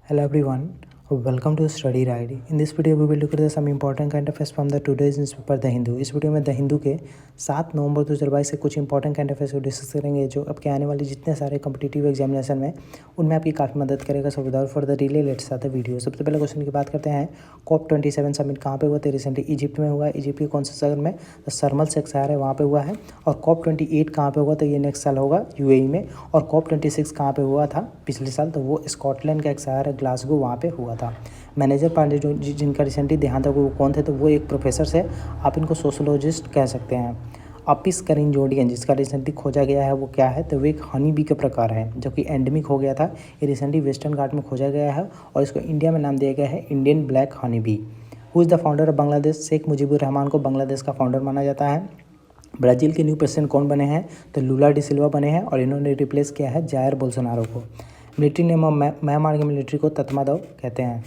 Hello everyone, welcome to Study Guide. In this video we will look at some important current affairs from the today's newspaper the Hindu. इस video में the Hindu के 7 नवंबर 2022 से कुछ important current affairs को discuss करेंगे जो आपके आने वाले जितने सारे कॉम्पिटिटिव एग्जामिनेशन में उनमें आपकी काफ़ी मदद करेगा। So without for the delay let's start the video. सबसे पहले क्वेश्चन की बात करते हैं, COP27 समिट कहाँ पे हुआ था? रिसेंटली इजिप्ट में हुआ। इजिप्ट के कौन से शहर में? तो शर्मल शेख शहर है, वहाँ पे हुआ है। और COP28 कहाँ पे हुआ? तो ये नेक्स्ट साल होगा UAE में। और COP26 कहाँ पे हुआ था पिछले साल? तो वो स्कॉटलैंड का एक शहर है ग्लासगो, वहाँ पे हुआ था। मैनेजर पांडे जो जिनका रिसेंटली देहांत हुआ वो कौन थे? तो वो एक प्रोफेसर है, आप इनको सोशोलॉजिस्ट कह सकते हैं। अपिस करिंजोडियन जिसका रिसेंटली खोजा गया है वो क्या है? तो वो एक हनी बी का प्रकार है जो कि एंडेमिक हो गया था। ये रिसेंटली वेस्टर्न घाट में खोजा गया है और इसको इंडिया में नाम दिया गया है Indian black honey bee. Who is the founder of Bangladesh? Sheikh Mujibur Rahman को बांग्लादेश का फाउंडर माना जाता है। ब्राज़ील के न्यू प्रेसिडेंट कौन बने हैं? तो लूला डी सिल्वा बने हैं और इन्होंने रिप्लेस किया है जायर बोल्सोनारो को। मिलिट्री नेम ऑफ म्यांमार की मिलिट्री को तत्मादाव कहते हैं।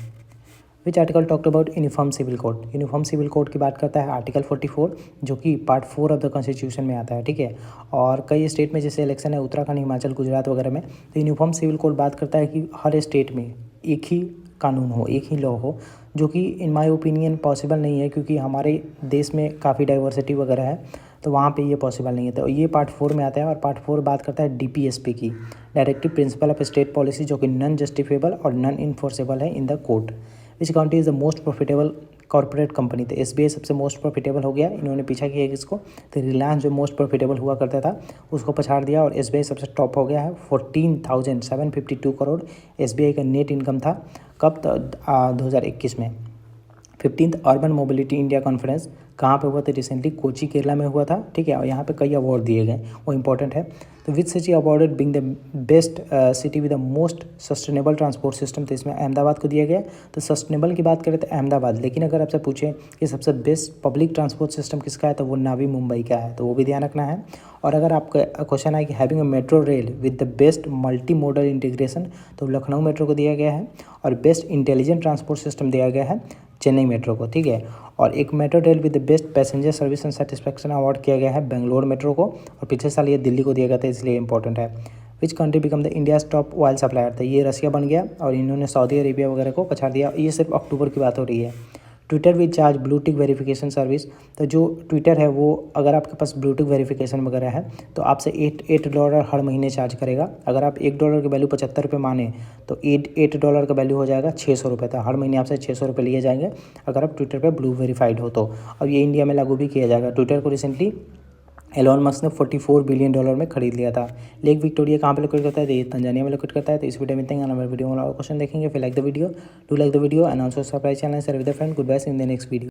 Which article talked about uniform civil code? Uniform civil code की बात करता है आर्टिकल 44 जो कि पार्ट 4 ऑफ द कॉन्स्टिट्यूशन में आता है, ठीक है। और कई स्टेट में जैसे इलेक्शन है उत्तराखंड, हिमाचल, गुजरात वगैरह में, तो यूनिफॉर्म सिविल कोड बात करता है कि हर स्टेट में एक ही कानून हो, एक ही लॉ हो, जो कि इन माय ओपिनियन पॉसिबल नहीं है क्योंकि हमारे देश में काफ़ी डाइवर्सिटी वगैरह है, तो वहाँ पे ये पॉसिबल नहीं है। तो ये पार्ट 4 में आता है और पार्ट 4 बात करता है DPSP की, directive principle of state policy, जो कि नॉन जस्टिफेबल और नॉन इन्फोर्सेबल है in the court. Which county is the most profitable corporate company? तो SBI सबसे मोस्ट प्रॉफिटेबल हो गया, इन्होंने पीछा किया है किसको? तो रिलायंस जो मोस्ट प्रॉफिटेबल हुआ करता था उसको पछाड़ दिया और SBI सबसे टॉप हो गया है। 14,752 करोड़ SBI का नेट इनकम था। कब? 2021 में। 15th urban mobility India conference कहाँ पे हुआ था? रिसेंटली कोची केरला में हुआ था, ठीक है। और यहाँ पे कई अवार्ड दिए गए, वो इंपॉर्टेंट है। तो which city awarded being the best city with the most sustainable transport system? तो इसमें अहमदाबाद को दिया गया। तो सस्टेनेबल की बात करें तो अहमदाबाद, लेकिन अगर आपसे पूछें कि सबसे बेस्ट पब्लिक ट्रांसपोर्ट सिस्टम किसका है तो वो नावी मुंबई का है, तो वो भी ध्यान रखना है। और अगर आपका क्वेश्चन है कि having a metro rail with the best multi modal integration, तो लखनऊ मेट्रो को दिया गया है। और बेस्ट इंटेलिजेंट ट्रांसपोर्ट सिस्टम दिया गया है चेन्नई मेट्रो को, ठीक है। और एक metro rail with the best passenger service and satisfaction award किया गया है बेंगलोर मेट्रो को, और पिछले साल ये दिल्ली को दिया गया था, इसलिए इंपॉर्टेंट है। Which country become the India's top oil supplier? तो ये रसिया बन गया और इन्होंने सऊदी अरेबिया वगैरह को पछाड़ दिया। ये सिर्फ अक्टूबर की बात हो रही है। Twitter which charge blue tick verification service? तो जो ट्विटर है वो अगर आपके पास ब्लूटिक वेरिफिकेशन वगैरह है तो आपसे $8 हर महीने चार्ज करेगा। अगर आप $1 की वैल्यू 75 रुपये माने तो $8 का वैल्यू हो जाएगा 600 रुपये। तो हर महीने आपसे 600 रुपये लिए जाएंगे अगर आप ट्विटर पर ब्लू वेरीफाइड हो तो। अब ये इंडिया में लागू भी किया जाएगा। ट्विटर को रिसेंटली एलोन मस्क ने $44 बिलियन में खरीद लिया था। लेक विक्टोरिया कहाँ पे लोकेट करता है? तो ये तंजानिया में लोकेट करता है। तो इस वीडियो में इतना ही। आने वाले वीडियो में और क्वेश्चन देखेंगे। फिर like the video, do like the video and also subscribe channel, share with the friend. Good bye, see you in the next video.